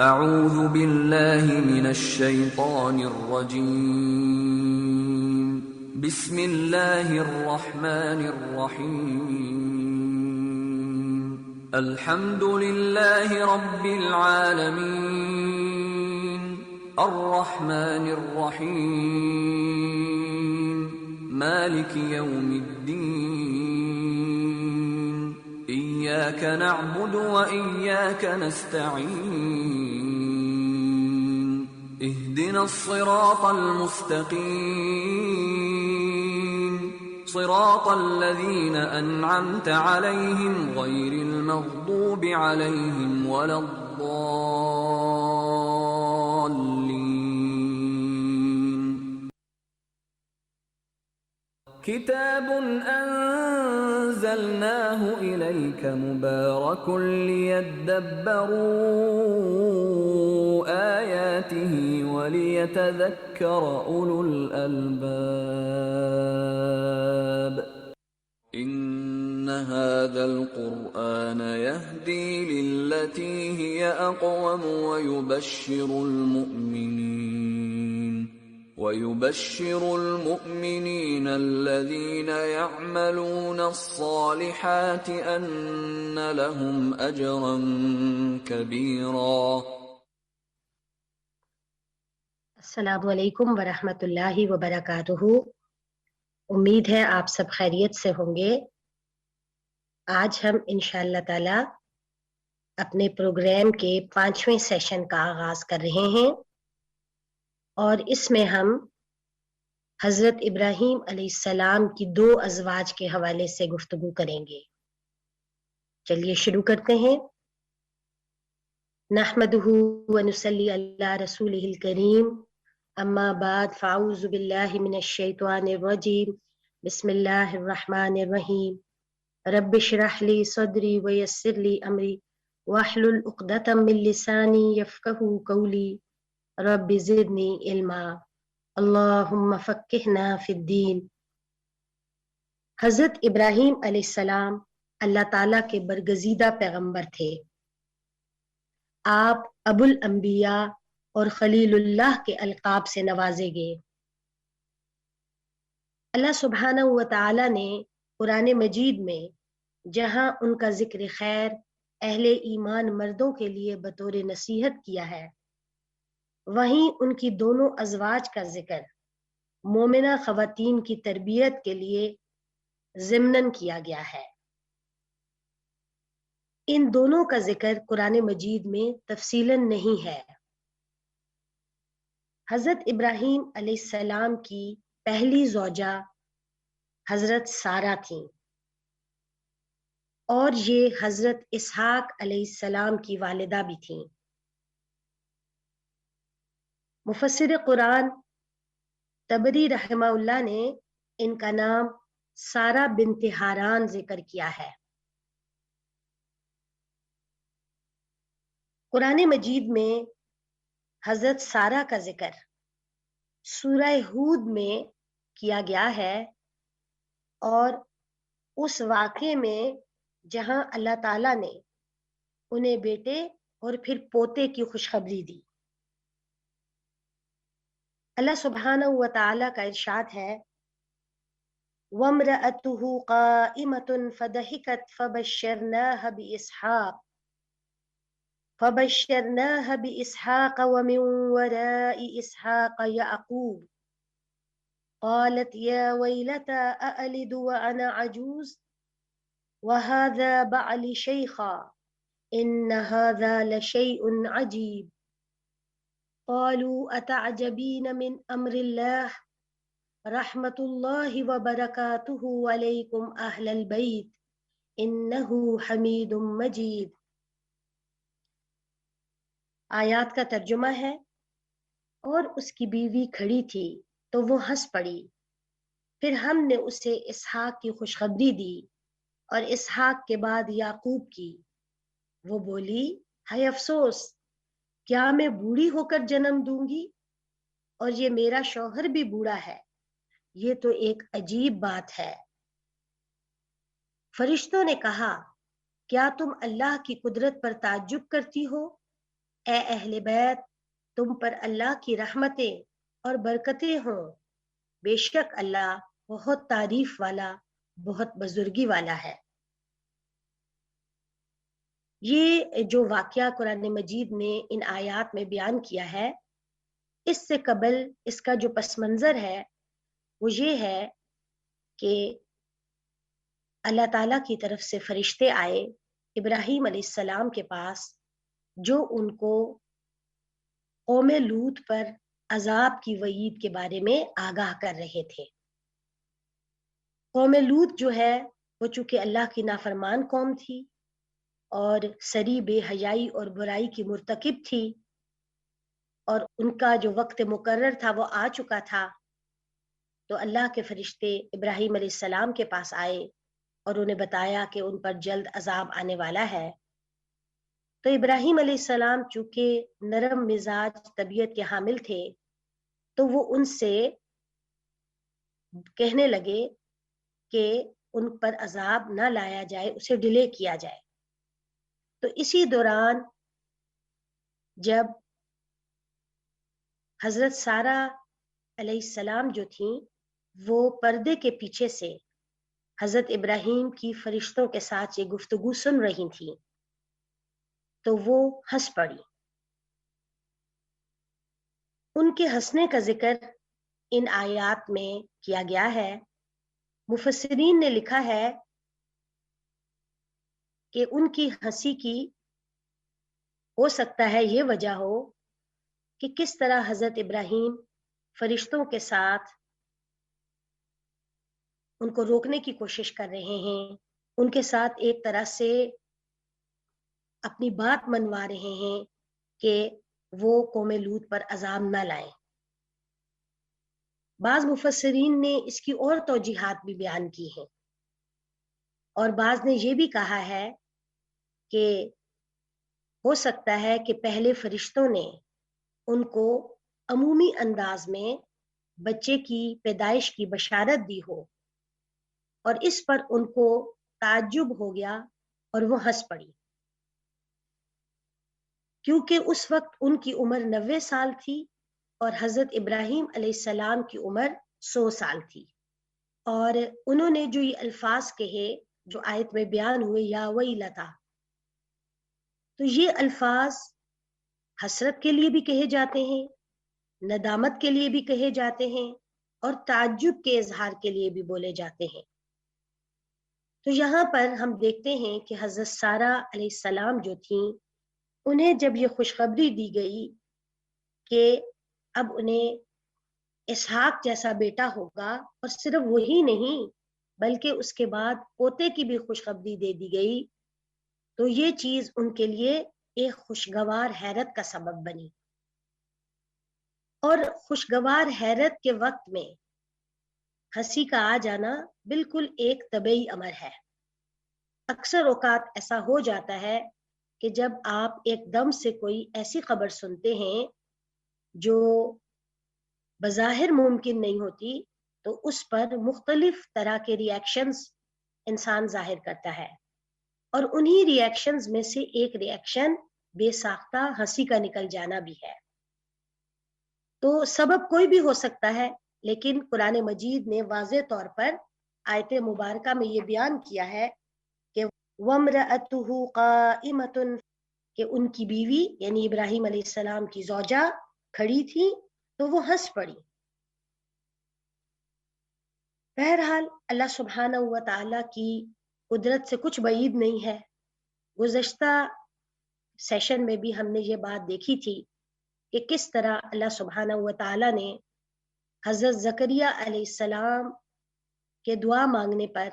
اعوذ باللہ من الشیطان الرجیم بسم اللہ الرحمن الرحیم الحمد للہ رب العالمین الرحمن الرحیم مالک یوم الدین إياك نعبد وإياك نستعين اهدنا الصراط المستقيم صراط الذين أنعمت عليهم غير المغضوب عليهم ولا الضالين كتاب أنزلناه إليك مبارك ليدبروا آياته وليتذكر أولو الألباب إن هذا القرآن يهدي للتي هي أقوم ويبشر المؤمنين الذين يعملون الصالحات أن لهم أجرا كبيرا۔ السلام علیکم ورحمۃ اللہ وبرکاتہ۔ امید ہے آپ سب خیریت سے ہوں گے۔ آج ہم انشاءاللہ تعالی اپنے پروگرام کے 5ویں سیشن کا آغاز کر رہے ہیں، اور اس میں ہم حضرت ابراہیم علیہ السلام کی 2 ازواج کے حوالے سے گفتگو کریں گے۔ چلیے شروع کرتے ہیں۔ نحمدہ ونصلی علی رسولہ الکریم، اما بعد فاعوذ باللہ من الشیطان الرجیم، بسم اللہ الرحمن الرحیم۔ رب اشرح لی صدری ویسر لی امری واحلل عقدۃ من لسانی یفقہوا قولی رب زدنی علما اللہم فقہنا فی الدین۔ حضرت ابراہیم علیہ السلام اللہ تعالیٰ کے برگزیدہ پیغمبر تھے۔ آپ ابو الانبیاء اور خلیل اللہ کے القاب سے نوازے گئے۔ اللہ سبحانہ و تعالیٰ نے قرآن مجید میں جہاں ان کا ذکر خیر اہل ایمان مردوں کے لیے بطور نصیحت کیا ہے، وہیں ان کی دونوں ازواج کا ذکر مومنہ خواتین کی تربیت کے لیے ضمناً کیا گیا ہے۔ ان دونوں کا ذکر قرآن مجید میں تفصیلاً نہیں ہے۔ حضرت ابراہیم علیہ السلام کی پہلی زوجہ حضرت سارہ تھیں، اور یہ حضرت اسحاق علیہ السلام کی والدہ بھی تھیں۔ مفسر قرآن طبری رحمہ اللہ نے ان کا نام سارہ بنت ہاران ذکر کیا ہے۔ قرآن مجید میں حضرت سارہ کا ذکر سورہ ہود میں کیا گیا ہے، اور اس واقعے میں جہاں اللہ تعالیٰ نے انہیں بیٹے اور پھر پوتے کی خوشخبری دی۔ اللہ سبحانہ و تعالیٰ کا ارشاد ہے، وَامْرَأَتُهُ قَائِمَةٌ فَضَحِكَتْ فَبَشَّرْنَاهَا بِإِسْحَاقَ وَمِنْ وَرَاءِ إِسْحَاقَ يَعْقُوبَ قَالَتْ يَا وَيْلَتَى أَأَلِدُ وَأَنَا عَجُوزٌ وَهَذَا بَعْلِي شَيْخًا إِنَّ هَذَا لَشَيْءٌ عَجِيبٌ قالوا أتعجبين من أمر الله رحمة الله وبركاته عليكم أهل البيت إنه حميد مجيد۔ آیات کا ترجمہ ہے، اور اس کی بیوی کھڑی تھی تو وہ ہنس پڑی، پھر ہم نے اسے اسحاق کی خوشخبری دی اور اسحاق کے بعد یعقوب کی۔ وہ بولی، ہائے افسوس، کیا میں بوڑھی ہو کر جنم دوں گی، اور یہ میرا شوہر بھی بوڑھا ہے؟ یہ تو ایک عجیب بات ہے۔ فرشتوں نے کہا، کیا تم اللہ کی قدرت پر تعجب کرتی ہو؟ اے اہل بیت تم پر اللہ کی رحمتیں اور برکتیں ہوں، بے شک اللہ بہت تعریف والا بہت بزرگی والا ہے۔ یہ جو واقعہ قرآن مجید نے ان آیات میں بیان کیا ہے، اس سے قبل اس کا جو پس منظر ہے وہ یہ ہے کہ اللہ تعالیٰ کی طرف سے فرشتے آئے ابراہیم علیہ السلام کے پاس، جو ان کو قوم لوط پر عذاب کی وعید کے بارے میں آگاہ کر رہے تھے۔ قوم لوط جو ہے وہ چونکہ اللہ کی نافرمان قوم تھی اور سری بے حیائی اور برائی کی مرتکب تھی، اور ان کا جو وقت مقرر تھا وہ آ چکا تھا، تو اللہ کے فرشتے ابراہیم علیہ السلام کے پاس آئے اور انہیں بتایا کہ ان پر جلد عذاب آنے والا ہے۔ تو ابراہیم علیہ السلام چونکہ نرم مزاج طبیعت کے حامل تھے، تو وہ ان سے کہنے لگے کہ ان پر عذاب نہ لایا جائے، اسے ڈیلے کیا جائے۔ تو اسی دوران جب حضرت سارہ علیہ السلام جو تھیں وہ پردے کے پیچھے سے حضرت ابراہیم کی فرشتوں کے ساتھ یہ گفتگو سن رہی تھیں، تو وہ ہنس پڑی۔ ان کے ہنسنے کا ذکر ان آیات میں کیا گیا ہے۔ مفسرین نے لکھا ہے کہ ان کی ہنسی کی ہو سکتا ہے یہ وجہ ہو کہ کس طرح حضرت ابراہیم فرشتوں کے ساتھ ان کو روکنے کی کوشش کر رہے ہیں، ان کے ساتھ ایک طرح سے اپنی بات منوا رہے ہیں کہ وہ قوم لوط پر عذاب نہ لائیں۔ بعض مفسرین نے اس کی اور توجیحات بھی بیان کی ہیں، اور بعض نے یہ بھی کہا ہے کہ ہو سکتا ہے کہ پہلے فرشتوں نے ان کو عمومی انداز میں بچے کی پیدائش کی بشارت دی ہو، اور اس پر ان کو تعجب ہو گیا اور وہ ہنس پڑی، کیونکہ اس وقت ان کی عمر 90 سال تھی اور حضرت ابراہیم علیہ السلام کی عمر 100 سال تھی۔ اور انہوں نے جو یہ الفاظ کہے جو آیت میں بیان ہوئے، یا ویلتا، تو یہ الفاظ حسرت کے لیے بھی کہے جاتے ہیں، ندامت کے لیے بھی کہے جاتے ہیں، اور تعجب کے اظہار کے لیے بھی بولے جاتے ہیں۔ تو یہاں پر ہم دیکھتے ہیں کہ حضرت سارہ علیہ السلام جو تھیں، انہیں جب یہ خوشخبری دی گئی کہ اب انہیں اسحاق جیسا بیٹا ہوگا، اور صرف وہی نہیں بلکہ اس کے بعد پوتے کی بھی خوشخبری دے دی گئی، تو یہ چیز ان کے لیے ایک خوشگوار حیرت کا سبب بنی۔ اور خوشگوار حیرت کے وقت میں ہنسی کا آ جانا بالکل ایک طبیعی امر ہے۔ اکثر اوقات ایسا ہو جاتا ہے کہ جب آپ ایک دم سے کوئی ایسی خبر سنتے ہیں جو بظاہر ممکن نہیں ہوتی، تو اس پر مختلف طرح کے ری ایکشنز انسان ظاہر کرتا ہے، اور انہی ری ایکشنز میں سے ایک ری ایکشن بے ساختہ ہنسی کا نکل جانا بھی ہے۔ تو سبب کوئی بھی ہو سکتا ہے، لیکن قرآن مجید نے واضح طور پر آیت مبارکہ میں یہ بیان کیا ہے کہ وَامْرَأَتُهُ قَائِمَةٌ، کہ ان کی بیوی یعنی ابراہیم علیہ السلام کی زوجہ کھڑی تھی تو وہ ہنس پڑی۔ بہرحال اللہ سبحانہ و تعالیٰ کی قدرت سے کچھ بعید نہیں ہے۔ گزشتہ سیشن میں بھی ہم نے یہ بات دیکھی تھی کہ کس طرح اللہ سبحانہ و تعالیٰ نے حضرت زکریا علیہ السلام کے دعا مانگنے پر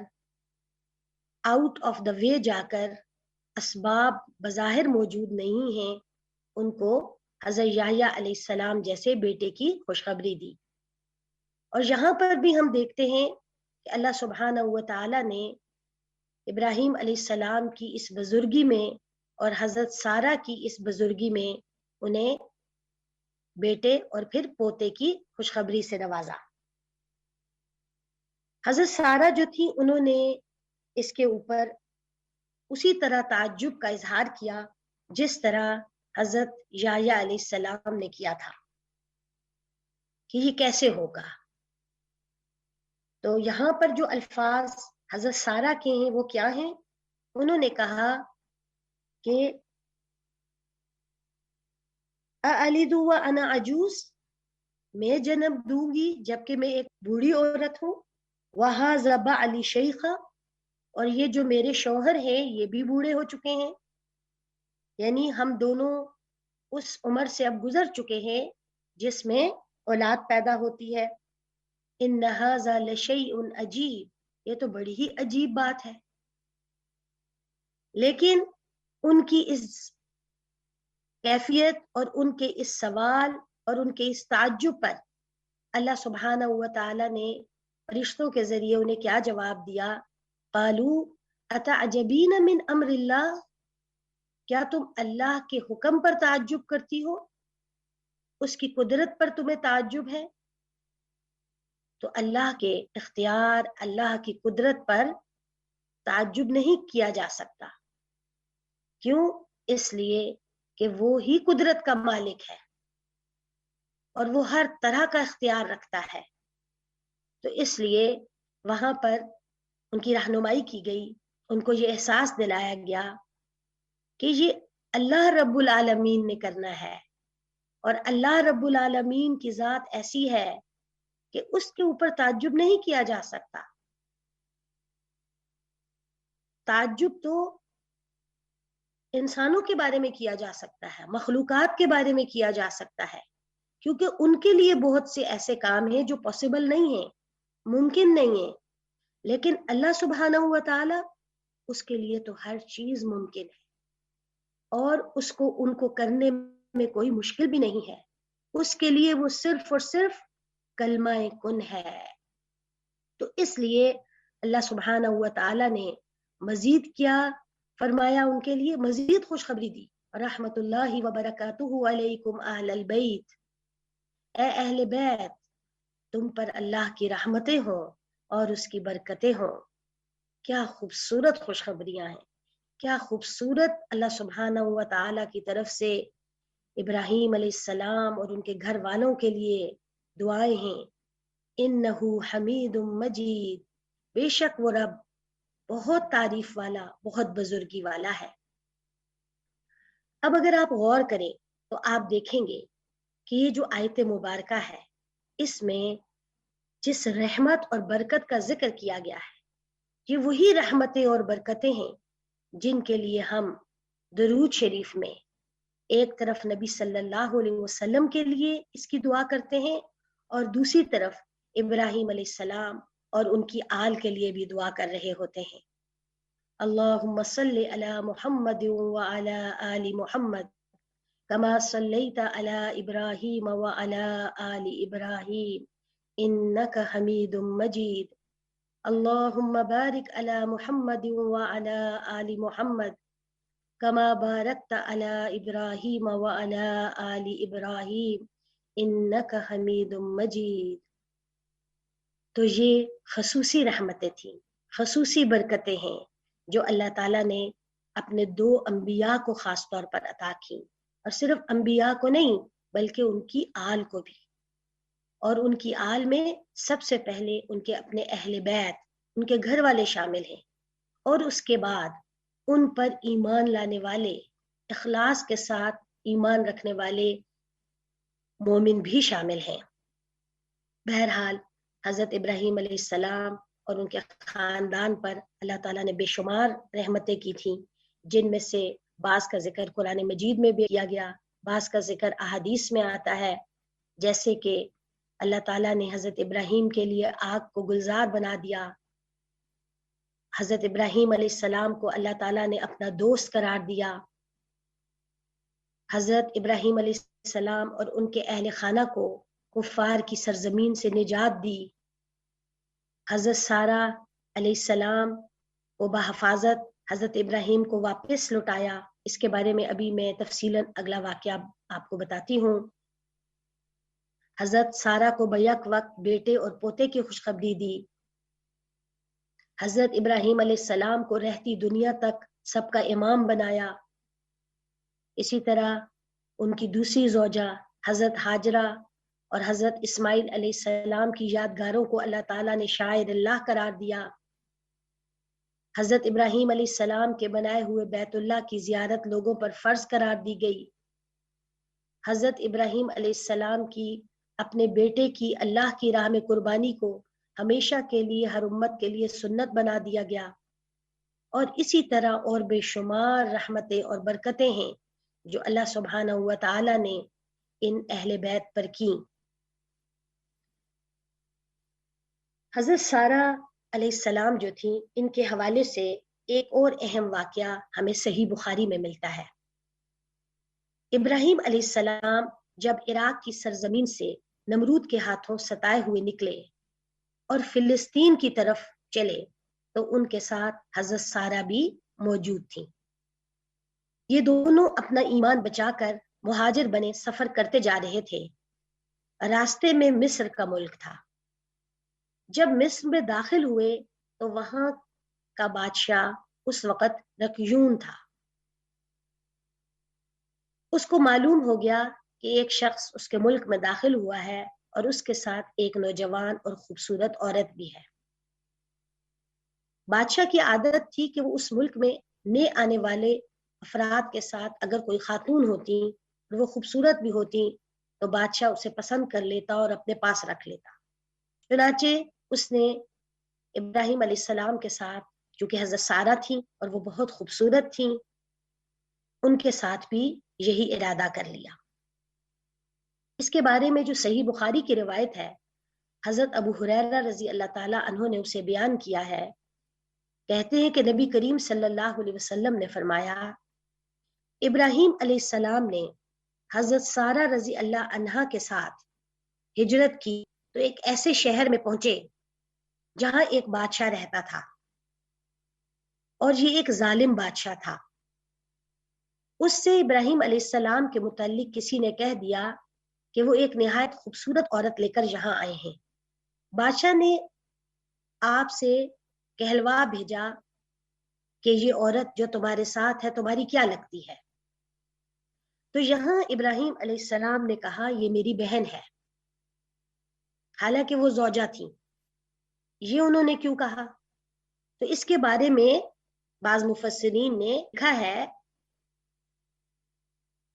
آؤٹ آف دا وے جا کر، اسباب بظاہر موجود نہیں ہیں، ان کو حضرت یحییٰ علیہ السلام جیسے بیٹے کی خوشخبری دی۔ اور یہاں پر بھی ہم دیکھتے ہیں کہ اللہ سبحانہ و تعالیٰ نے ابراہیم علیہ السلام کی اس بزرگی میں اور حضرت سارہ کی اس بزرگی میں انہیں بیٹے اور پھر پوتے کی خوشخبری سے نوازا۔ حضرت سارہ جو تھی انہوں نے اس کے اوپر اسی طرح تعجب کا اظہار کیا جس طرح حضرت یحییٰ علیہ السلام نے کیا تھا کہ یہ کیسے ہوگا. تو یہاں پر جو الفاظ حضرت سارہ کے ہیں وہ کیا ہیں؟ انہوں نے کہا کہ اَأَلِدُ وَأَنَا عَجُوز، میں جنم دوں گی جبکہ میں ایک بوڑھی عورت ہوں. وَهَذَا بَعْلِي شَيْخًا، اور یہ جو میرے شوہر ہیں یہ بھی بوڑھے ہو چکے ہیں، یعنی ہم دونوں اس عمر سے اب گزر چکے ہیں جس میں اولاد پیدا ہوتی ہے. إِنَّ هَذَا لَشَيْءٌ عَجِيبٌ، یہ تو بڑی ہی عجیب بات ہے. لیکن ان کی اس کیفیت اور ان کے اس سوال اور ان کے اس تعجب پر اللہ سبحانہ و تعالی نے فرشتوں کے ذریعے انہیں کیا جواب دیا؟ قالوا اتعجبین من امر اللہ، کیا تم اللہ کے حکم پر تعجب کرتی ہو، اس کی قدرت پر تمہیں تعجب ہے؟ تو اللہ کے اختیار، اللہ کی قدرت پر تعجب نہیں کیا جا سکتا. کیوں؟ اس لیے کہ وہ ہی قدرت کا مالک ہے اور وہ ہر طرح کا اختیار رکھتا ہے. تو اس لیے وہاں پر ان کی رہنمائی کی گئی، ان کو یہ احساس دلایا گیا کہ یہ اللہ رب العالمین نے کرنا ہے، اور اللہ رب العالمین کی ذات ایسی ہے کہ اس کے اوپر تعجب نہیں کیا جا سکتا. تعجب تو انسانوں کے بارے میں کیا جا سکتا ہے، مخلوقات کے بارے میں کیا جا سکتا ہے، کیونکہ ان کے لیے بہت سے ایسے کام ہیں جو پاسبل نہیں ہیں، ممکن نہیں ہیں. لیکن اللہ سبحانہ و تعالی، اس کے لیے تو ہر چیز ممکن ہے، اور اس کو ان کو کرنے میں کوئی مشکل بھی نہیں ہے. اس کے لیے وہ صرف اور صرف کلمہ کن ہے. تو اس لیے اللہ سبحانہ و تعالی نے مزید کیا فرمایا، ان کے لیے مزید خوشخبری دی. رحمت اللہ وبرکاتہ علیکم اہل البیت، اے اہل بیت، تم پر اللہ کی رحمتیں ہوں اور اس کی برکتیں ہوں. کیا خوبصورت خوشخبریاں ہیں، کیا خوبصورت اللہ سبحانہ و تعالی کی طرف سے ابراہیم علیہ السلام اور ان کے گھر والوں کے لیے دعائیں ہیں. انہو حمید مجید، بے شک وہ رب بہت تعریف والا، بہت بزرگی والا ہے. اب اگر آپ غور کریں تو آپ دیکھیں گے کہ یہ جو آیت مبارکہ ہے، اس میں جس رحمت اور برکت کا ذکر کیا گیا ہے، یہ وہی رحمتیں اور برکتیں ہیں جن کے لیے ہم درود شریف میں ایک طرف نبی صلی اللہ علیہ وسلم کے لیے اس کی دعا کرتے ہیں، اور دوسری طرف ابراہیم علیہ السلام اور ان کی آل کے لیے بھی دعا کر رہے ہوتے ہیں. اللہم صلی علی محمد وعلی آل محمد کما صلیت علی ابراہیم وعلی آل ابراہیم انک حمید مجید. اللہم بارک علی محمد وعلی آل محمد کما بارکت علی ابراہیم وعلی آل ابراہیم انک حمید مجید. تو یہ خصوصی رحمتیں تھیں، خصوصی برکتیں ہیں جو اللہ تعالیٰ نے اپنے 2 انبیاء کو خاص طور پر عطا کی، اور صرف انبیاء کو نہیں بلکہ ان کی آل کو بھی. اور ان کی آل میں سب سے پہلے ان کے اپنے اہل بیت، ان کے گھر والے شامل ہیں، اور اس کے بعد ان پر ایمان لانے والے، اخلاص کے ساتھ ایمان رکھنے والے مومن بھی شامل ہیں. بہرحال حضرت ابراہیم علیہ السلام اور ان کے خاندان پر اللہ تعالیٰ نے بے شمار رحمتیں کی تھیں، جن میں سے بعض کا ذکر قرآن مجید میں بھی کیا گیا، بعض کا ذکر احادیث میں آتا ہے. جیسے کہ اللہ تعالیٰ نے حضرت ابراہیم کے لیے آگ کو گلزار بنا دیا، حضرت ابراہیم علیہ السلام کو اللہ تعالیٰ نے اپنا دوست قرار دیا، حضرت ابراہیم علیہ السلام اور ان کے اہل خانہ کو کفار کی سرزمین سے نجات دی، حضرت سارہ علیہ السلام کو بحفاظت حضرت ابراہیم کو واپس لوٹایا. اس کے بارے میں ابھی میں تفصیلاً اگلا واقعہ آپ کو بتاتی ہوں. حضرت سارہ کو بیک وقت بیٹے اور پوتے کی خوشخبری دی. حضرت ابراہیم علیہ السلام کو رہتی دنیا تک سب کا امام بنایا. اسی طرح ان کی دوسری زوجہ حضرت ہاجرہ اور حضرت اسماعیل علیہ السلام کی یادگاروں کو اللہ تعالیٰ نے شاعر اللہ قرار دیا. حضرت ابراہیم علیہ السلام کے بنائے ہوئے بیت اللہ کی زیارت لوگوں پر فرض قرار دی گئی. حضرت ابراہیم علیہ السلام کی اپنے بیٹے کی اللہ کی راہ میں قربانی کو ہمیشہ کے لیے ہر امت کے لیے سنت بنا دیا گیا. اور اسی طرح اور بے شمار رحمتیں اور برکتیں ہیں جو اللہ سبحانہ و تعالی نے ان اہل بیت پر کی. حضرت سارہ علیہ السلام جو تھیں، ان کے حوالے سے ایک اور اہم واقعہ ہمیں صحیح بخاری میں ملتا ہے. ابراہیم علیہ السلام جب عراق کی سرزمین سے نمرود کے ہاتھوں ستائے ہوئے نکلے اور فلسطین کی طرف چلے تو ان کے ساتھ حضرت سارہ بھی موجود تھیں. یہ دونوں اپنا ایمان بچا کر مہاجر بنے سفر کرتے جا رہے تھے. راستے میں مصر کا ملک تھا. جب مصر میں داخل ہوئے تو وہاں کا بادشاہ اس وقت رکیون تھا. اس کو معلوم ہو گیا کہ ایک شخص اس کے ملک میں داخل ہوا ہے اور اس کے ساتھ ایک نوجوان اور خوبصورت عورت بھی ہے. بادشاہ کی عادت تھی کہ وہ اس ملک میں نئے آنے والے افراد کے ساتھ اگر کوئی خاتون ہوتی اور وہ خوبصورت بھی ہوتی تو بادشاہ اسے پسند کر لیتا اور اپنے پاس رکھ لیتا. چنانچہ اس نے ابراہیم علیہ السلام کے ساتھ، چونکہ حضرت سارہ تھیں اور وہ بہت خوبصورت تھیں، ان کے ساتھ بھی یہی ارادہ کر لیا. اس کے بارے میں جو صحیح بخاری کی روایت ہے، حضرت ابو ہریرہ رضی اللہ تعالی عنہ نے اسے بیان کیا ہے. کہتے ہیں کہ نبی کریم صلی اللہ علیہ وسلم نے فرمایا، ابراہیم علیہ السلام نے حضرت سارہ رضی اللہ عنہا کے ساتھ ہجرت کی تو ایک ایسے شہر میں پہنچے جہاں ایک بادشاہ رہتا تھا اور یہ ایک ظالم بادشاہ تھا. اس سے ابراہیم علیہ السلام کے متعلق کسی نے کہہ دیا کہ وہ ایک نہایت خوبصورت عورت لے کر یہاں آئے ہیں. بادشاہ نے آپ سے کہلوا بھیجا کہ یہ عورت جو تمہارے ساتھ ہے تمہاری کیا لگتی ہے؟ تو یہاں ابراہیم علیہ السلام نے کہا یہ میری بہن ہے، حالانکہ وہ زوجہ تھی. یہ انہوں نے کیوں کہا؟ تو اس کے بارے میں بعض مفسرین نے لکھا ہے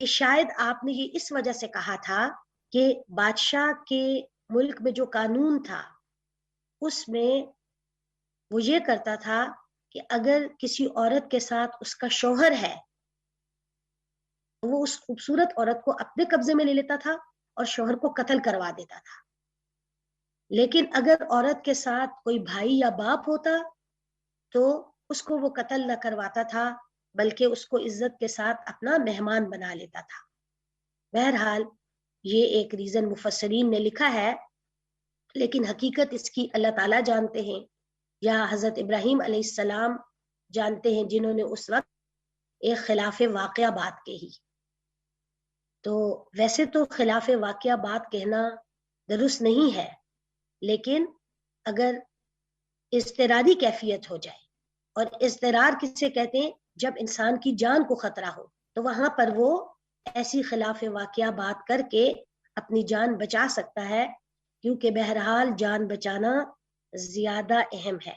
کہ شاید آپ نے یہ اس وجہ سے کہا تھا کہ بادشاہ کے ملک میں جو قانون تھا اس میں وہ یہ کرتا تھا کہ اگر کسی عورت کے ساتھ اس کا شوہر ہے وہ اس خوبصورت عورت کو اپنے قبضے میں لے لیتا تھا اور شوہر کو قتل کروا دیتا تھا. لیکن اگر عورت کے ساتھ کوئی بھائی یا باپ ہوتا تو اس کو وہ قتل نہ کرواتا تھا بلکہ اس کو عزت کے ساتھ اپنا مہمان بنا لیتا تھا. بہرحال یہ ایک ریزن مفسرین نے لکھا ہے، لیکن حقیقت اس کی اللہ تعالیٰ جانتے ہیں یا حضرت ابراہیم علیہ السلام جانتے ہیں جنہوں نے اس وقت ایک خلاف واقعہ بات کہی. تو ویسے تو خلاف واقعہ بات کہنا درست نہیں ہے، لیکن اگر اضطراری کیفیت ہو جائے، اور اضطرار کسے کہتے ہیں؟ جب انسان کی جان کو خطرہ ہو تو وہاں پر وہ ایسی خلاف واقعہ بات کر کے اپنی جان بچا سکتا ہے، کیونکہ بہرحال جان بچانا زیادہ اہم ہے.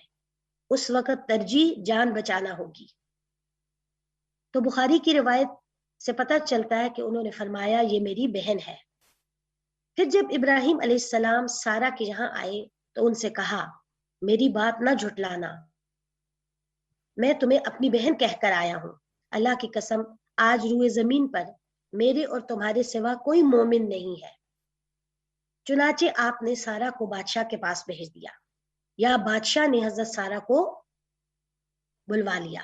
اس وقت ترجیح جان بچانا ہوگی. تو بخاری کی روایت سے پتہ چلتا ہے کہ انہوں نے فرمایا یہ میری بہن ہے. پھر جب ابراہیم علیہ السلام سارہ کے یہاں آئے تو ان سے کہا میری بات نہ جھٹلانا، میں تمہیں اپنی بہن کہہ کر آیا ہوں. اللہ کی قسم آج روئے زمین پر میرے اور تمہارے سوا کوئی مومن نہیں ہے. چنانچہ آپ نے سارہ کو بادشاہ کے پاس بھیج دیا، یا بادشاہ نے حضرت سارہ کو بلوا لیا.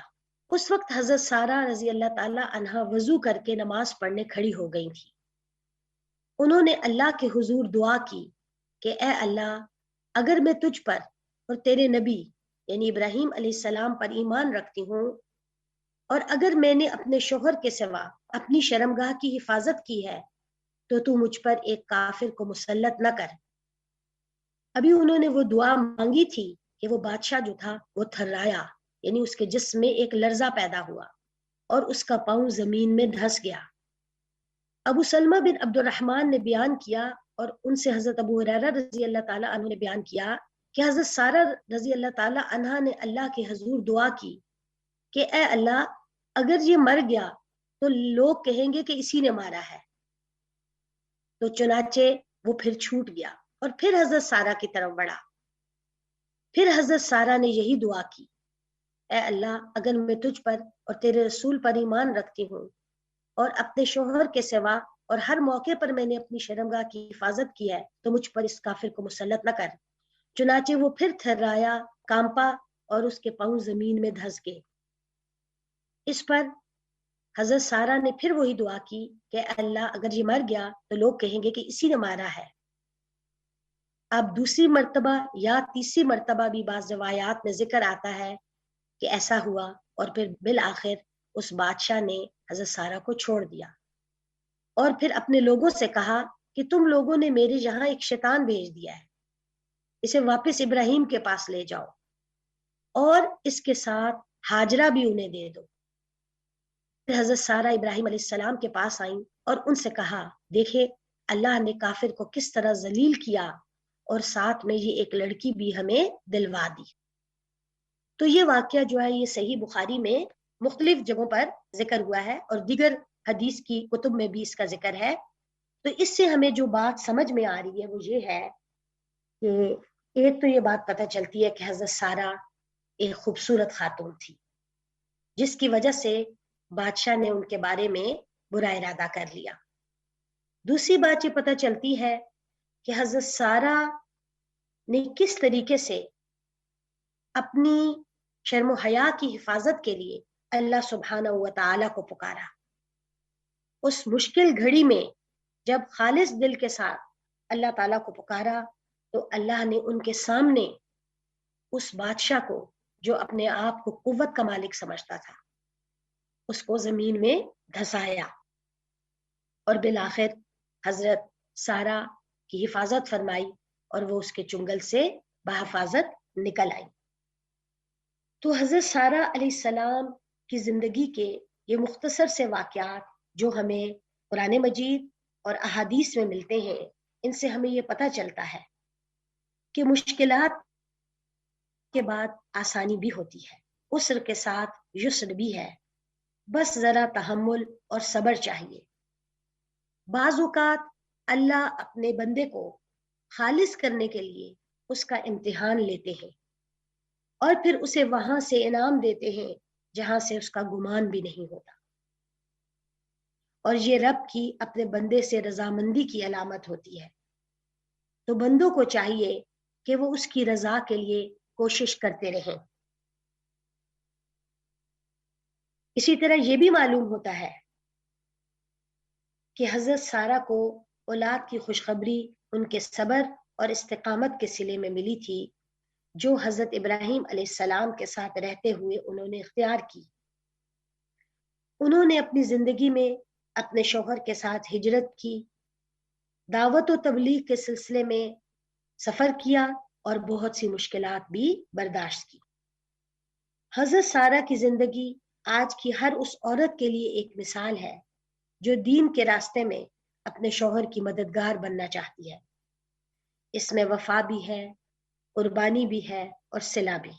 اس وقت حضرت سارہ رضی اللہ تعالی عنہا وضو کر کے نماز پڑھنے کھڑی ہو گئی تھی. انہوں نے اللہ کے حضور دعا کی کہ اے اللہ، اگر میں تجھ پر اور تیرے نبی یعنی ابراہیم علیہ السلام پر ایمان رکھتی ہوں، اور اگر میں نے اپنے شوہر کے سوا اپنی شرمگاہ کی حفاظت کی ہے تو تو مجھ پر ایک کافر کو مسلط نہ کر. ابھی انہوں نے وہ دعا مانگی تھی کہ وہ بادشاہ جو تھا وہ تھرایا، یعنی اس کے جسم میں ایک لرزہ پیدا ہوا اور اس کا پاؤں زمین میں دھس گیا. ابو سلمہ بن عبد الرحمن نے بیان کیا اور ان سے حضرت ابو ہریرہ رضی اللہ تعالیٰ عنہ نے بیان کیا کہ حضرت سارہ رضی اللہ تعالیٰ عنہ نے اللہ کے حضور دعا کی کہ اے اللہ اگر یہ مر گیا تو لوگ کہیں گے کہ اسی نے مارا ہے. تو چنانچہ وہ پھر چھوٹ گیا اور پھر حضرت سارہ کی طرف بڑھا. پھر حضرت سارہ نے یہی دعا کی اے اللہ اگر میں تجھ پر اور تیرے رسول پر ایمان رکھتی ہوں اور اپنے شوہر کے سوا اور ہر موقع پر میں نے اپنی شرمگاہ کی حفاظت کی ہے تو مجھ پر اس کافر کو مسلط نہ کر. چنانچہ وہ پھر تھرایا، کانپا اور اس کے پاؤں زمین میں دھس گئے. اس پر حضرت سارہ نے پھر وہی دعا کی کہ اللہ اگر یہ مر گیا تو لوگ کہیں گے کہ اسی نے مارا ہے. اب دوسری مرتبہ یا تیسری مرتبہ بھی بعض روایات میں ذکر آتا ہے کہ ایسا ہوا اور پھر بالآخر اس بادشاہ نے حضرت سارہ کو چھوڑ دیا اور پھر اپنے لوگوں سے کہا کہ تم لوگوں نے میرے یہاں ایک شیطان بھیج دیا ہے، اسے واپس ابراہیم کے پاس لے جاؤ اور اس کے ساتھ ہاجرہ بھی انہیں دے دو. پھر حضرت سارہ ابراہیم علیہ السلام کے پاس آئیں اور ان سے کہا دیکھے اللہ نے کافر کو کس طرح ذلیل کیا اور ساتھ میں یہ ایک لڑکی بھی ہمیں دلوا دی. تو یہ واقعہ جو ہے یہ صحیح بخاری میں مختلف جگہوں پر ذکر ہوا ہے اور دیگر حدیث کی کتب میں بھی اس کا ذکر ہے. تو اس سے ہمیں جو بات سمجھ میں آ رہی ہے وہ یہ ہے کہ ایک تو یہ بات پتہ چلتی ہے کہ حضرت سارہ ایک خوبصورت خاتون تھی جس کی وجہ سے بادشاہ نے ان کے بارے میں برا ارادہ کر لیا. دوسری بات یہ پتہ چلتی ہے کہ حضرت سارہ نے کس طریقے سے اپنی شرم و حیا کی حفاظت کے لیے اللہ سبحانہ و تعالی کو پکارا. اس مشکل گھڑی میں جب خالص دل کے ساتھ اللہ تعالیٰ کو پکارا تو اللہ نے ان کے سامنے اس بادشاہ کو جو اپنے آپ کو قوت کا مالک سمجھتا تھا اس کو زمین میں دھسایا اور بالآخر حضرت سارہ کی حفاظت فرمائی اور وہ اس کے چنگل سے بحفاظت نکل آئی. تو حضرت سارہ علیہ السلام کی زندگی کے یہ مختصر سے واقعات جو ہمیں قرآن مجید اور احادیث میں ملتے ہیں ان سے ہمیں یہ پتہ چلتا ہے کہ مشکلات کے بعد آسانی بھی ہوتی ہے، عسر کے ساتھ یسر بھی ہے، بس ذرا تحمل اور صبر چاہیے. بعض اوقات اللہ اپنے بندے کو خالص کرنے کے لیے اس کا امتحان لیتے ہیں اور پھر اسے وہاں سے انعام دیتے ہیں جہاں سے اس کا گمان بھی نہیں ہوتا. اور یہ رب کی اپنے بندے سے رضامندی کی علامت ہوتی ہے. تو بندوں کو چاہیے کہ وہ اس کی رضا کے لیے کوشش کرتے رہیں. اسی طرح یہ بھی معلوم ہوتا ہے کہ حضرت سارہ کو اولاد کی خوشخبری ان کے صبر اور استقامت کے صلے میں ملی تھی جو حضرت ابراہیم علیہ السلام کے ساتھ رہتے ہوئے انہوں نے اختیار کی. انہوں نے اپنی زندگی میں اپنے شوہر کے ساتھ ہجرت کی، دعوت و تبلیغ کے سلسلے میں سفر کیا اور بہت سی مشکلات بھی برداشت کی. حضرت سارہ کی زندگی آج کی ہر اس عورت کے لیے ایک مثال ہے جو دین کے راستے میں اپنے شوہر کی مددگار بننا چاہتی ہے. اس میں وفا بھی ہے، قربانی بھی ہے اور صلہ بھی.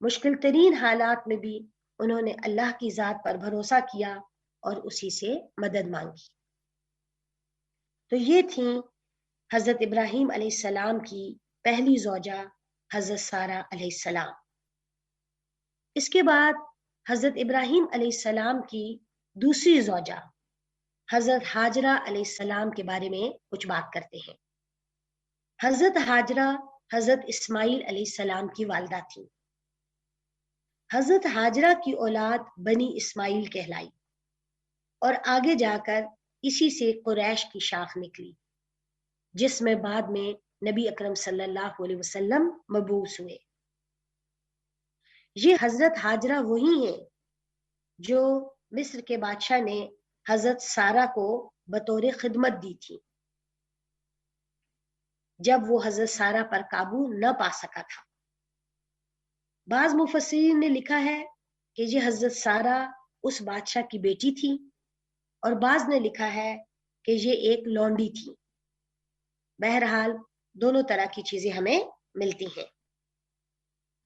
مشکل ترین حالات میں بھی انہوں نے اللہ کی ذات پر بھروسہ کیا اور اسی سے مدد مانگی. تو یہ تھیں حضرت ابراہیم علیہ السلام کی پہلی زوجہ حضرت سارہ علیہ السلام. اس کے بعد حضرت ابراہیم علیہ السلام کی دوسری زوجہ حضرت ہاجرہ علیہ السلام کے بارے میں کچھ بات کرتے ہیں. حضرت ہاجرہ حضرت اسماعیل علیہ السلام کی والدہ تھیں. حضرت ہاجرہ کی اولاد بنی اسماعیل کہلائی اور آگے جا کر اسی سے قریش کی شاخ نکلی جس میں بعد میں نبی اکرم صلی اللہ علیہ وسلم مبعوث ہوئے. یہ حضرت ہاجرہ وہی ہیں جو مصر کے بادشاہ نے حضرت سارہ کو بطور خدمت دی تھی جب وہ حضرت سارہ پر قابو نہ پا سکا تھا. بعض مفسرین نے لکھا ہے کہ یہ حضرت سارہ اس بادشاہ کی بیٹی تھی اور بعض نے لکھا ہے کہ یہ ایک لونڈی تھی. بہرحال دونوں طرح کی چیزیں ہمیں ملتی ہیں.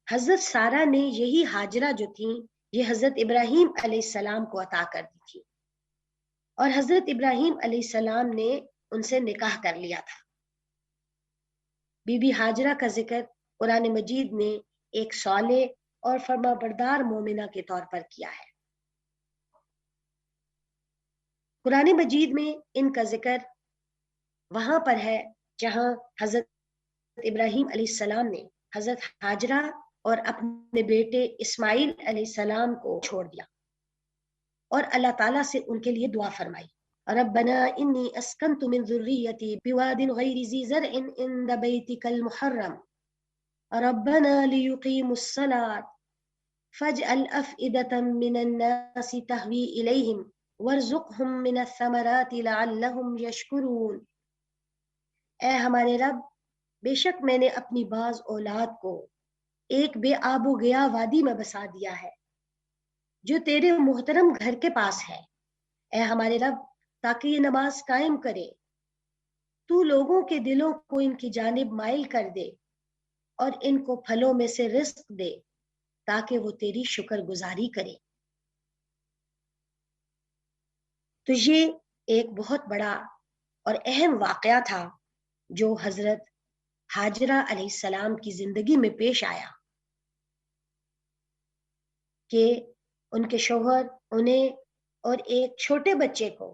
حضرت سارہ نے یہی ہاجرہ جو تھیں یہ حضرت ابراہیم علیہ السلام کو عطا کر دی تھی، اور حضرت ابراہیم علیہ السلام نے ان سے نکاح کر لیا تھا. بی بی ہاجرہ کا ذکر قرآن مجید نے ایک صالح اور فرما بردار مومنہ کے طور پر کیا ہے. قرآن مجید میں ان کا ذکر وہاں پر ہے جہاں حضرت ابراہیم علیہ السلام نے حضرت ہاجرہ اور اپنے بیٹے اسماعیل علیہ السلام کو چھوڑ دیا اور اللہ تعالیٰ سے ان کے لیے دعا فرمائی. ربنا انی اسکنت من ذریتی بواد غیر ذی زرع عند بیتک المحرم ربنا لیقیموا الصلاة فاجعل افئدة من الناس تهوی الیہم وارزقهم من الثمرات لعلهم یشکرون. اے ہمارے رب، بے شک میں نے اپنی بعض اولاد کو ایک بے آب و گیا وادی میں بسا دیا ہے جو تیرے محترم گھر کے پاس ہے. اے ہمارے رب، تاکہ یہ نماز قائم کرے، تو لوگوں کے دلوں کو ان کی جانب مائل کر دے اور ان کو پھلوں میں سے رزق دے تاکہ وہ تیری شکر گزاری کرے. تو یہ ایک بہت بڑا اور اہم واقعہ تھا جو حضرت ہاجرہ علیہ السلام کی زندگی میں پیش آیا کہ ان کے شوہر انہیں اور ایک چھوٹے بچے کو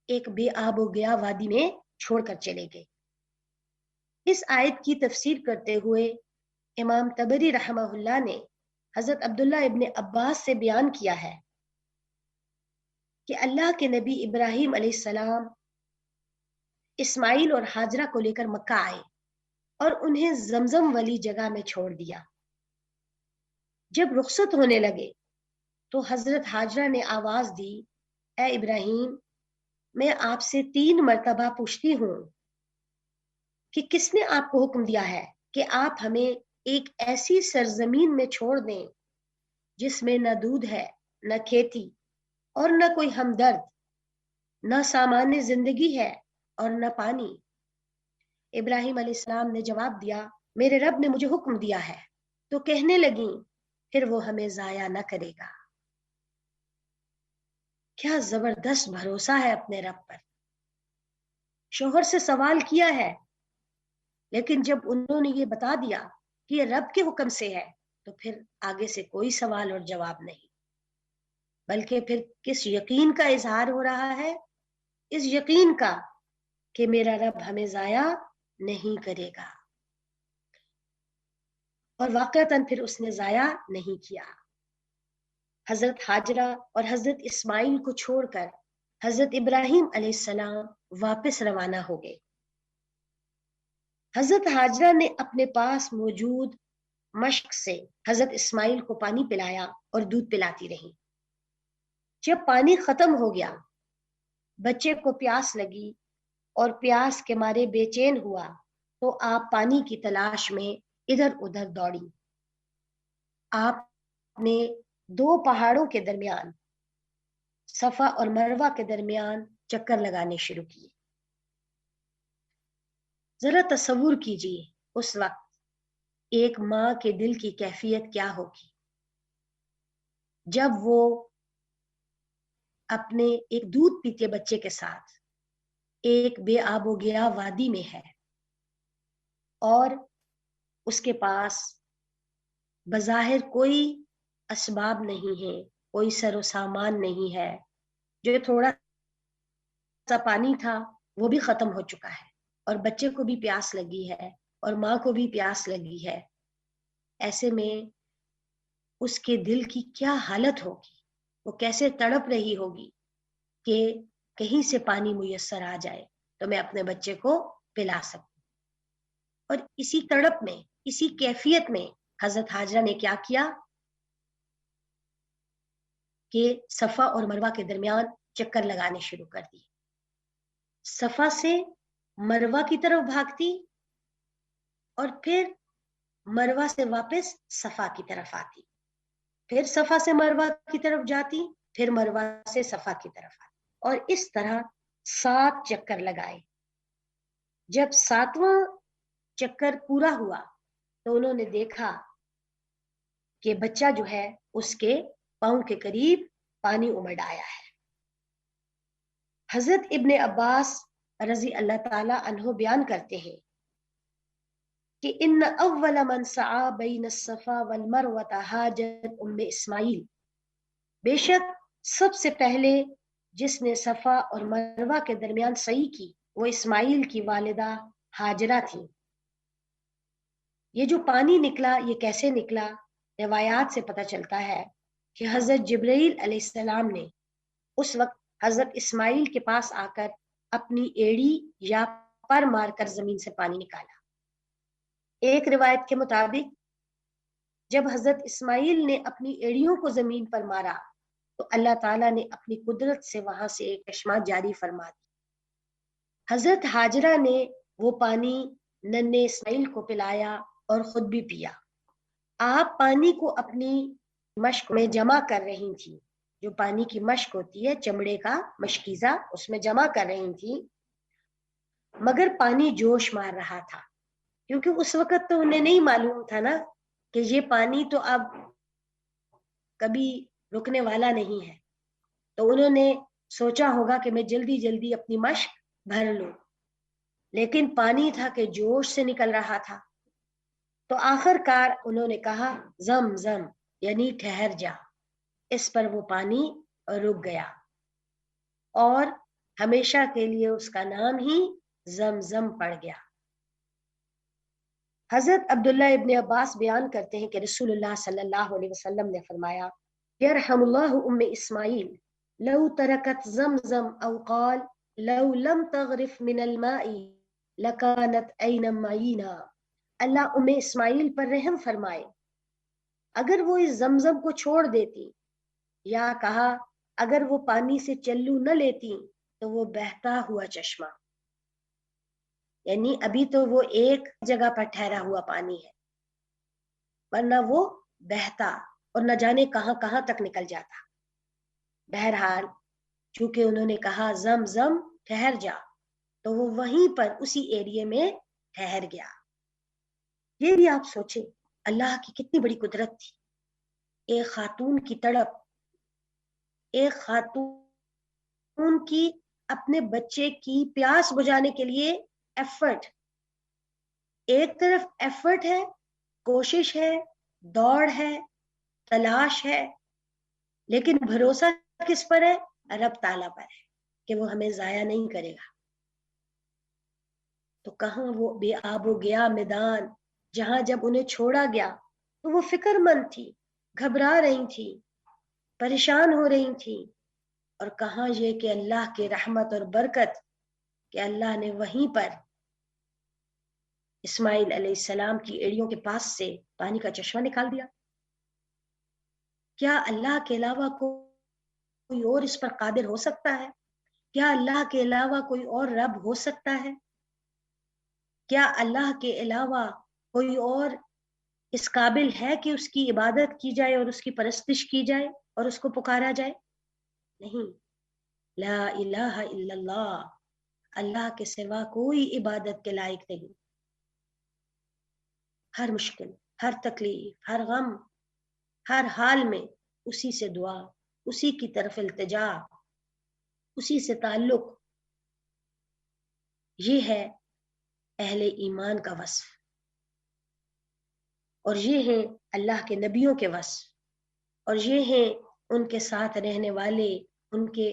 ایک بے آب و گیا وادی میں چھوڑ کر چلے گئے. اس آیت کی تفسیر کرتے ہوئے امام طبری رحمہ اللہ نے حضرت عبداللہ ابن عباس سے بیان کیا ہے کہ اللہ کے نبی ابراہیم علیہ السلام اسماعیل اور ہاجرہ کو لے کر مکہ آئے اور انہیں زمزم والی جگہ میں چھوڑ دیا. جب رخصت ہونے لگے تو حضرت ہاجرہ نے آواز دی، اے ابراہیم، میں آپ سے 3 مرتبہ پوچھتی ہوں کہ کس نے آپ کو حکم دیا ہے کہ آپ ہمیں ایک ایسی سرزمین میں چھوڑ دیں جس میں نہ دودھ ہے، نہ کھیتی اور نہ کوئی ہمدرد، نہ سامان زندگی ہے اور نہ پانی. ابراہیم علیہ السلام نے جواب دیا، میرے رب نے مجھے حکم دیا ہے. تو کہنے لگیں، پھر وہ ہمیں ضائع نہ کرے گا. کیا زبردست بھروسہ ہے اپنے رب پر. شوہر سے سوال کیا ہے لیکن جب انہوں نے یہ بتا دیا کہ یہ رب کے حکم سے ہے تو پھر آگے سے کوئی سوال اور جواب نہیں، بلکہ پھر کس یقین کا اظہار ہو رہا ہے؟ اس یقین کا کہ میرا رب ہمیں ضائع نہیں کرے گا. اور واقعتاً پھر اس نے ضائع نہیں کیا. حضرت ہاجرہ اور حضرت اسماعیل کو چھوڑ کر حضرت ابراہیم علیہ السلام واپس روانہ ہو گئے. حضرت ہاجرہ نے اپنے پاس موجود مشک سے حضرت اسماعیل کو پانی پلایا اور دودھ پلاتی رہی. جب پانی ختم ہو گیا، بچے کو پیاس لگی اور پیاس کے مارے بے چین ہوا تو آپ پانی کی تلاش میں ادھر ادھر دوڑی. آپ نے 2 پہاڑوں کے درمیان، صفا اور مروہ کے درمیان چکر لگانے شروع کیے. ذرا تصور کیجیے اس وقت ایک ماں کے دل کی کیفیت کیا ہوگی جب وہ اپنے ایک دودھ پیتے بچے کے ساتھ ایک بے آب و گیا وادی میں ہے اور اس کے پاس بظاہر کوئی اسباب نہیں ہے، کوئی سر و سامان نہیں ہے. جو تھوڑا سا پانی تھا وہ بھی ختم ہو چکا ہے اور بچے کو بھی پیاس لگی ہے اور ماں کو بھی پیاس لگی ہے. ایسے میں اس کے دل کی کیا حالت ہوگی، وہ کیسے تڑپ رہی ہوگی کہ کہیں سے پانی میسر آ جائے تو میں اپنے بچے کو پلا سکوں. اور اسی تڑپ میں، اسی کیفیت میں حضرت ہاجرہ نے کیا کیا کہ صفا اور مروہ کے درمیان چکر لگانے شروع کر دی. صفا سے مروہ کی طرف بھاگتی اور پھر مروہ سے واپس صفا کی طرف آتی، پھر صفا سے مروہ کی طرف جاتی، پھر مروہ سے صفا کی طرف آئے اور اس طرح 7 چکر لگائے. جب 7واں چکر پورا ہوا تو انہوں نے دیکھا کہ بچہ جو ہے اس کے پاؤں کے قریب پانی امڑ آیا ہے. حضرت ابن عباس رضی اللہ تعالی عنہ بیان کرتے ہیں کہ ان اول من سعى بین الصفا والمروہ حاجت ام اسماعیل، بے شک سب سے پہلے جس نے صفا اور مروہ کے درمیان سعی کی وہ اسماعیل کی والدہ ہاجرہ تھی. یہ جو پانی نکلا یہ کیسے نکلا؟ روایات سے پتہ چلتا ہے کہ حضرت جبرائیل علیہ السلام نے اس وقت حضرت اسماعیل کے پاس آ کر اپنی ایڑی یا پر مار کر زمین سے پانی نکالا. ایک روایت کے مطابق جب حضرت اسماعیل نے اپنی ایڑیوں کو زمین پر مارا تو اللہ تعالیٰ نے اپنی قدرت سے وہاں سے ایک چشمہ جاری فرما دی. حضرت ہاجرہ نے وہ پانی ننھے اسماعیل کو پلایا اور خود بھی پیا. آپ پانی کو اپنی مشک میں جمع کر رہی تھی. جو پانی کی مشک ہوتی ہے چمڑے کا مشکیزہ، اس میں جمع کر رہی تھی، مگر پانی جوش مار رہا تھا کیونکہ اس وقت تو انہیں نہیں معلوم تھا نا کہ یہ پانی تو اب کبھی رکنے والا نہیں ہے. تو انہوں نے سوچا ہوگا کہ میں جلدی جلدی اپنی مشک بھر لوں، لیکن پانی تھا کہ جوش سے نکل رہا تھا. تو آخر کار انہوں نے کہا زم زم، یعنی ٹھہر جا. اس پر وہ پانی رک گیا اور ہمیشہ کے لیے اس کا نام ہی زمزم پڑ گیا. حضرت عبداللہ ابن عباس بیان کرتے ہیں کہ رسول اللہ صلی اللہ علیہ وسلم نے فرمایا یرحم اللہ ام اسماعیل لو ترکت زمزم او قال لو لم تغرف من الماء لکانت عینا معینا. اللہ ام اسماعیل پر رحم فرمائے، اگر وہ اس زمزم کو چھوڑ دیتی یا کہا اگر وہ پانی سے چلو نہ لیتی تو وہ بہتا ہوا چشمہ، یعنی ابھی تو وہ ایک جگہ پر ٹھہرا ہوا پانی ہے ورنہ وہ بہتا اور نہ جانے کہاں کہاں تک نکل جاتا. بہرحال چونکہ انہوں نے کہا زم زم ٹھہر جا تو وہ وہیں پر اسی ایریے میں ٹھہر گیا. یہ بھی آپ سوچیں اللہ کی کتنی بڑی قدرت تھی. ایک خاتون کی تڑپ، ایک خاتون کی اپنے بچے کی پیاس بجھانے کے لیے ایفرٹ. ایک طرف ایفرٹ ہے، کوشش ہے، دوڑ ہے، تلاش ہے، لیکن بھروسہ کس پر ہے؟ رب تعالیٰ پر ہے کہ وہ ہمیں ضائع نہیں کرے گا. تو کہاں وہ بے آب و گیا میدان جہاں جب انہیں چھوڑا گیا تو وہ فکر مند تھی، گھبرا رہی تھی، پریشان ہو رہی تھی. اور کہاں یہ کہ اللہ کی رحمت اور برکت کہ اللہ نے وہیں پر اسماعیل علیہ السلام کی ایڑیوں کے پاس سے پانی کا چشمہ نکال دیا. کیا اللہ کے علاوہ کوئی اور اس پر قادر ہو سکتا ہے؟ کیا اللہ کے علاوہ کوئی اور رب ہو سکتا ہے؟ کیا اللہ کے علاوہ کوئی اور اس قابل ہے کہ اس کی عبادت کی جائے اور اس کی پرستش کی جائے اور اس کو پکارا جائے؟ نہیں. لا الہ الا اللہ، اللہ کے سوا کوئی عبادت کے لائق نہیں. ہر مشکل، ہر تکلیف، ہر غم، ہر حال میں اسی سے دعا، اسی کی طرف التجا، اسی سے تعلق. یہ ہے اہل ایمان کا وصف اور یہ ہیں اللہ کے نبیوں کے وصف اور یہ ہیں ان کے ساتھ رہنے والے ان کے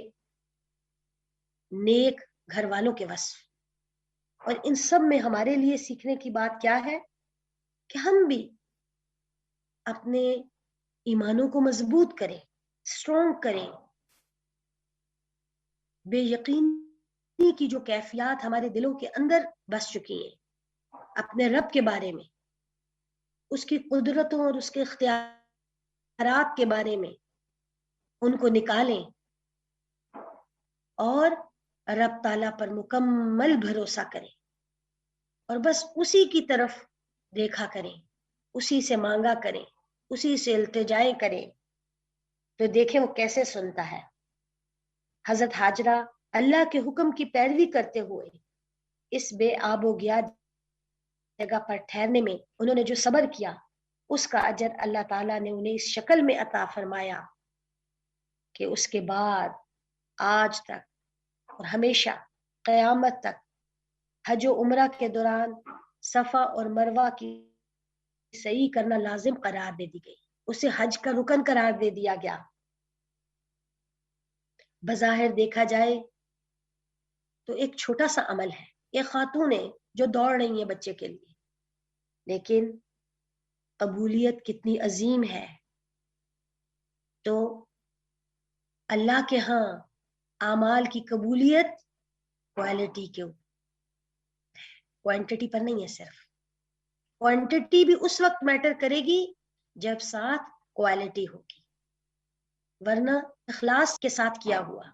نیک گھر والوں کے وصف. اور ان سب میں ہمارے لیے سیکھنے کی بات کیا ہے کہ ہم بھی اپنے ایمانوں کو مضبوط کریں، اسٹرانگ کریں. بے یقینی کی جو کیفیات ہمارے دلوں کے اندر بس چکی ہیں اپنے رب کے بارے میں، اس کی قدرتوں اور اس کے اختیارات کے بارے میں، ان کو نکالیں اور رب تعالیٰ پر مکمل بھروسہ کریں اور بس اسی کی طرف دیکھا کریں، اسی سے مانگا کریں، اسی سے التجائے کریں. تو دیکھیں وہ کیسے سنتا ہے۔ حضرت ہاجرہ اللہ کے حکم کی پیروی کرتے ہوئے اس بے آب و گیا جگہ پر ٹھہرنے میں انہوں نے جو صبر کیا، اس کا اجر اللہ تعالیٰ نے انہیں اس شکل میں عطا فرمایا کہ اس کے بعد آج تک اور ہمیشہ قیامت تک حج و عمرہ کے دوران صفا اور مروہ کی سعی کرنا لازم قرار دے دی گئی، اسے حج کا رکن قرار دے دیا گیا۔ بظاہر دیکھا جائے تو ایک چھوٹا سا عمل ہے، ایک خاتون ہے جو دوڑ رہی ہے بچے کے لیے، لیکن قبولیت کتنی عظیم ہے۔ تو اللہ کے ہاں اعمال کی قبولیت کوالٹی کے کوانٹٹی پر نہیں ہے، صرف کوانٹٹی بھی اس وقت میٹر کرے گی جب ساتھ کوالٹی ہوگی، ورنہ اخلاص کے ساتھ کیا ہوا،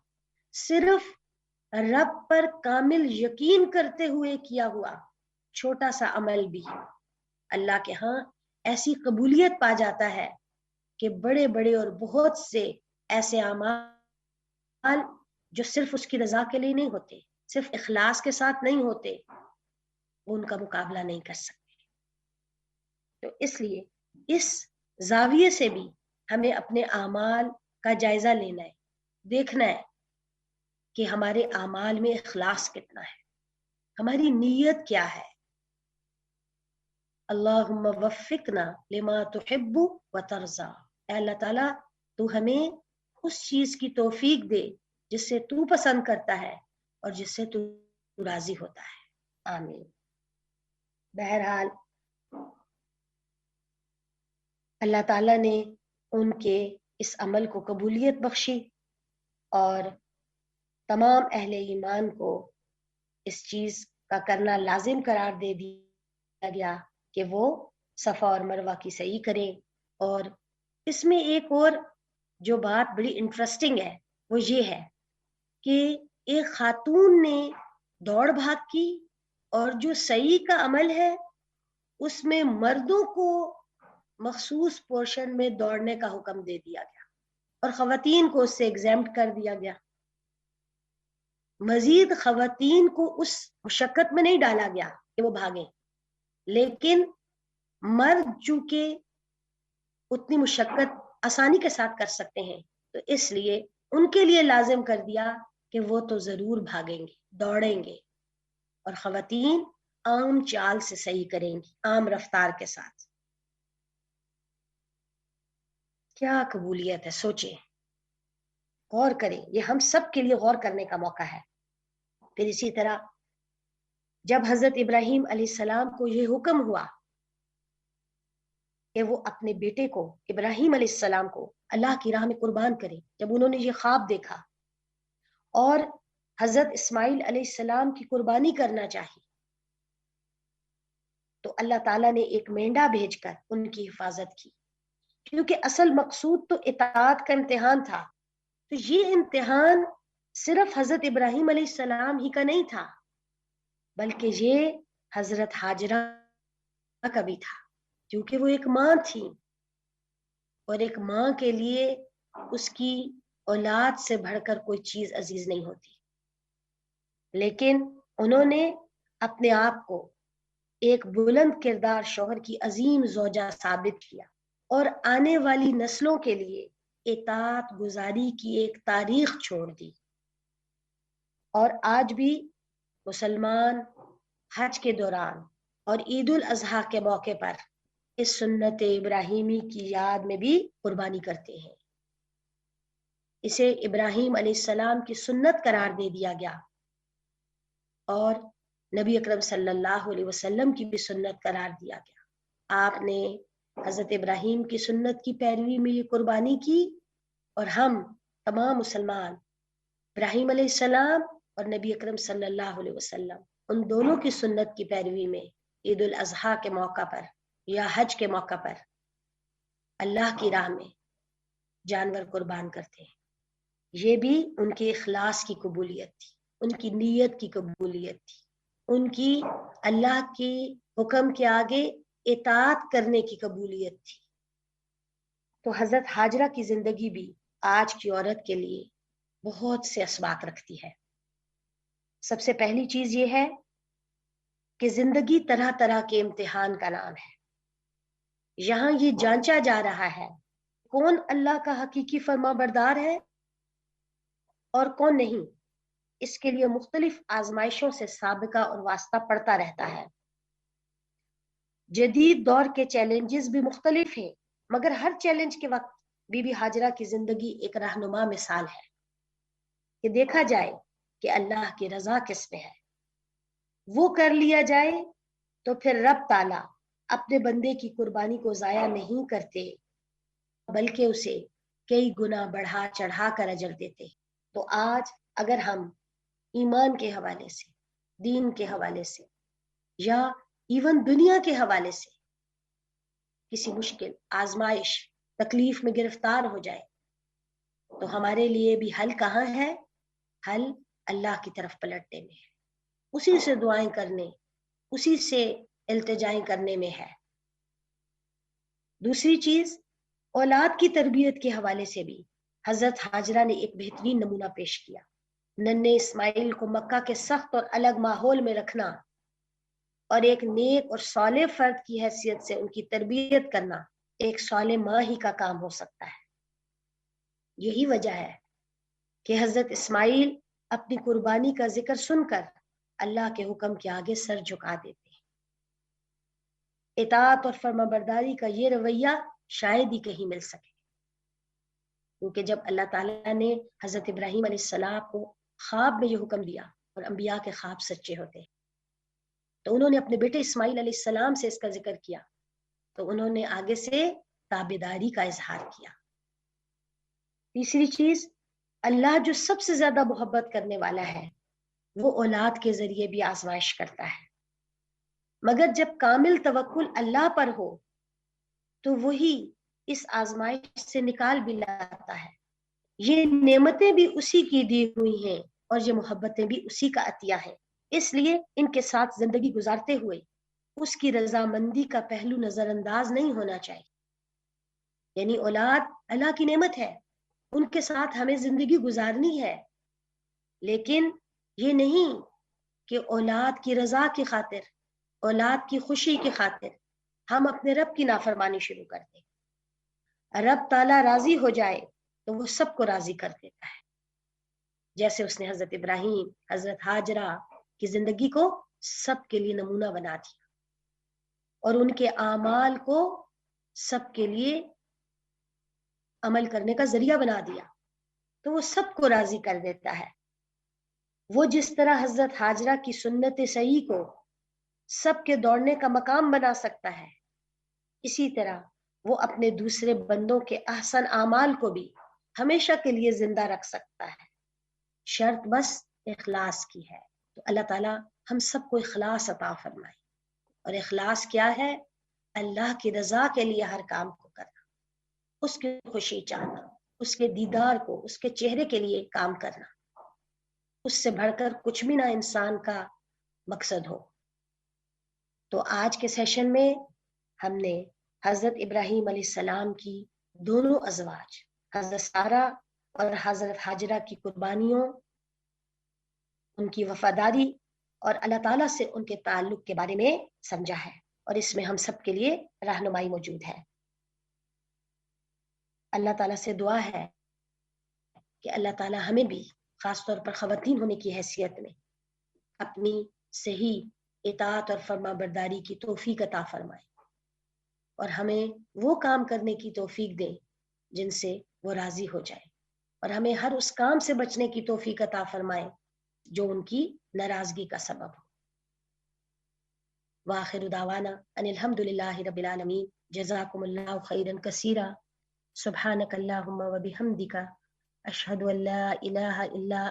صرف رب پر کامل یقین کرتے ہوئے کیا ہوا چھوٹا سا عمل بھی اللہ کے ہاں ایسی قبولیت پا جاتا ہے کہ بڑے بڑے اور بہت سے ایسے اعمال جو صرف اس کی رضا کے لیے نہیں ہوتے، صرف اخلاص کے ساتھ نہیں ہوتے، وہ ان کا مقابلہ نہیں کر سکتے۔ تو اس لیے اس زاویے سے بھی ہمیں اپنے اعمال کا جائزہ لینا ہے، دیکھنا ہے کہ ہمارے اعمال میں اخلاص کتنا ہے، ہماری نیت کیا ہے۔ اللہم وفقنا لما تحب و ترضا، اے اللہ تعالیٰ تو ہمیں اس چیز کی توفیق دے جس سے تو پسند کرتا ہے اور جس سے تو راضی ہوتا ہے، آمین۔ بہرحال اللہ تعالیٰ نے ان کے اس عمل کو قبولیت بخشی اور تمام اہل ایمان کو اس چیز کا کرنا لازم قرار دے دیا گیا کہ وہ صفا اور مروہ کی سعی کریں۔ اور اس میں ایک اور جو بات بڑی انٹرسٹنگ ہے وہ یہ ہے کہ ایک خاتون نے دوڑ بھاگ کی، اور جو سعی کا عمل ہے اس میں مردوں کو مخصوص پورشن میں دوڑنے کا حکم دے دیا گیا اور خواتین کو اس سے ایگزیمپٹ کر دیا گیا۔ مزید خواتین کو اس مشقت میں نہیں ڈالا گیا کہ وہ بھاگیں، لیکن مرد چونکہ اتنی مشقت آسانی کے ساتھ کر سکتے ہیں تو اس لیے ان کے لیے لازم کر دیا کہ وہ تو ضرور بھاگیں گے، دوڑیں گے، اور خواتین عام چال سے صحیح کریں گی، عام رفتار کے ساتھ۔ کیا قبولیت ہے، سوچیں، غور کریں، یہ ہم سب کے لیے غور کرنے کا موقع ہے۔ پھر اسی طرح جب حضرت ابراہیم علیہ السلام کو یہ حکم ہوا کہ وہ اپنے بیٹے کو ابراہیم علیہ السلام کو اللہ کی راہ میں قربان کریں، جب انہوں نے یہ خواب دیکھا اور حضرت اسماعیل علیہ السلام کی قربانی کرنا چاہی، تو اللہ تعالیٰ نے ایک مینڈا بھیج کر ان کی حفاظت کی، کیونکہ اصل مقصود تو اطاعت کا امتحان تھا۔ تو یہ امتحان صرف حضرت ابراہیم علیہ السلام ہی کا نہیں تھا، بلکہ یہ حضرت ہاجرہ کا بھی تھا، کیونکہ وہ ایک ماں تھی، اور ایک ماں کے لیے اس کی اولاد سے بڑھ کر کوئی چیز عزیز نہیں ہوتی، لیکن انہوں نے اپنے آپ کو ایک بلند کردار شوہر کی عظیم زوجہ ثابت کیا اور آنے والی نسلوں کے لیے اطاعت گزاری کی ایک تاریخ چھوڑ دی۔ اور آج بھی مسلمان حج کے دوران اور عید الاضحیٰ کے موقع پر اس سنت ابراہیمی کی یاد میں بھی قربانی کرتے ہیں۔ اسے ابراہیم علیہ السلام کی سنت قرار دے دیا گیا اور نبی اکرم صلی اللہ علیہ وسلم کی بھی سنت قرار دیا گیا۔ آپ نے حضرت ابراہیم کی سنت کی پیروی میں یہ قربانی کی، اور ہم تمام مسلمان ابراہیم علیہ السلام اور نبی اکرم صلی اللہ علیہ وسلم ان دونوں کی سنت کی پیروی میں عید الاضحیٰ کے موقع پر یا حج کے موقع پر اللہ کی راہ میں جانور قربان کرتے ہیں۔ یہ بھی ان کے اخلاص کی قبولیت تھی، ان کی نیت کی قبولیت تھی، ان کی اللہ کی حکم کے آگے اطاعت کرنے کی قبولیت تھی۔ تو حضرت ہاجرہ کی زندگی بھی آج کی عورت کے لیے بہت سے اسباق رکھتی ہے۔ سب سے پہلی چیز یہ ہے کہ زندگی طرح طرح کے امتحان کا نام ہے۔ یہاں یہ جانچا جا رہا ہے کون اللہ کا حقیقی فرما بردار ہے اور کون نہیں۔ اس کے لیے مختلف آزمائشوں سے سابقہ اور واسطہ پڑتا رہتا ہے۔ جدید دور کے چیلنجز بھی مختلف ہیں، مگر ہر چیلنج کے وقت بی بی ہاجرہ کی زندگی ایک رہنما مثال ہے کہ دیکھا جائے کہ اللہ کی رضا کس میں ہے۔ وہ کر لیا جائے تو پھر رب تعالیٰ اپنے بندے کی قربانی کو ضائع نہیں کرتے، بلکہ اسے کئی گنا بڑھا چڑھا کر اجر دیتے۔ تو آج اگر ہم ایمان کے حوالے سے، دین کے حوالے سے، یا ایون دنیا کے حوالے سے کسی مشکل، آزمائش، تکلیف میں گرفتار ہو جائے تو ہمارے لیے بھی حل کہاں ہے؟ حل اللہ کی طرف پلٹنے میں ہے، اسی سے دعائیں کرنے، اسی سے التجائیں کرنے میں ہے۔ دوسری چیز، اولاد کی تربیت کے حوالے سے بھی حضرت حاجرہ نے ایک بہترین نمونہ پیش کیا۔ ننھے اسماعیل کو مکہ کے سخت اور الگ ماحول میں رکھنا اور ایک نیک اور صالح فرد کی حیثیت سے ان کی تربیت کرنا ایک صالح ماں ہی کا کام ہو سکتا ہے۔ یہی وجہ ہے کہ حضرت اسماعیل اپنی قربانی کا ذکر سن کر اللہ کے حکم کے آگے سر جھکا دیتے ہیں۔ اطاعت اور فرما برداری کا یہ رویہ شاید ہی کہیں مل سکے، کیونکہ جب اللہ تعالیٰ نے حضرت ابراہیم علیہ السلام کو خواب میں یہ حکم دیا، اور انبیاء کے خواب سچے ہوتے ہیں، تو انہوں نے اپنے بیٹے اسماعیل علیہ السلام سے اس کا ذکر کیا، تو انہوں نے آگے سے تابعداری کا اظہار کیا۔ تیسری چیز، اللہ جو سب سے زیادہ محبت کرنے والا ہے وہ اولاد کے ذریعے بھی آزمائش کرتا ہے، مگر جب کامل توکل اللہ پر ہو تو وہی اس آزمائش سے نکال بھی لاتا ہے۔ یہ نعمتیں بھی اسی کی دی ہوئی ہیں اور یہ محبتیں بھی اسی کا عطیہ ہے، اس لیے ان کے ساتھ زندگی گزارتے ہوئے اس کی رضامندی کا پہلو نظر انداز نہیں ہونا چاہیے۔ یعنی اولاد اللہ کی نعمت ہے، ان کے ساتھ ہمیں زندگی گزارنی ہے، لیکن یہ نہیں کہ اولاد کی رضا کی خاطر، اولاد کی خوشی کی خاطر ہم اپنے رب کی نافرمانی شروع کر دیں۔ رب تعالیٰ راضی ہو جائے تو وہ سب کو راضی کر دیتا ہے، جیسے اس نے حضرت ابراہیم، حضرت حاجرہ کی زندگی کو سب کے لیے نمونہ بنا دیا اور ان کے اعمال کو سب کے لیے عمل کرنے کا ذریعہ بنا دیا، تو وہ سب کو راضی کر دیتا ہے۔ وہ جس طرح حضرت حاجرہ کی سنت صحیح کو سب کے دوڑنے کا مقام بنا سکتا ہے، اسی طرح وہ اپنے دوسرے بندوں کے احسن اعمال کو بھی ہمیشہ کے لیے زندہ رکھ سکتا ہے، شرط بس اخلاص کی ہے۔ تو اللہ تعالیٰ ہم سب کو اخلاص عطا فرمائے، اور اخلاص کیا ہے؟ اللہ کی رضا کے لیے ہر کام کو کرنا، اس کی خوشی چاہنا، اس کے دیدار کو، اس کے چہرے کے لیے کام کرنا، اس سے بڑھ کر کچھ بھی نہ انسان کا مقصد ہو۔ تو آج کے سیشن میں ہم نے حضرت ابراہیم علیہ السلام کی دونوں ازواج، حضرت سارہ اور حضرت حاجرہ کی قربانیوں، ان کی وفاداری اور اللہ تعالیٰ سے ان کے تعلق کے بارے میں سمجھا ہے، اور اس میں ہم سب کے لیے رہنمائی موجود ہے۔ اللہ تعالیٰ سے دعا ہے کہ اللہ تعالیٰ ہمیں بھی خاص طور پر خواتین ہونے کی حیثیت میں اپنی صحیح اطاعت اور فرما برداری کی توفیق عطا فرمائے، اور ہمیں وہ کام کرنے کی توفیق دے جن سے وہ راضی ہو جائے، اور ہمیں ہر اس کام سے بچنے کی توفیق عطا فرمائے جو ان کی ناراضگی کا سبب ہو۔ وآخر دعوانا ان الحمد للہ رب العالمین۔ جزاکم اللہ خیرا کثیرا۔ سبحانک اللہم وبحمدک، اشہد ان لا الہ الا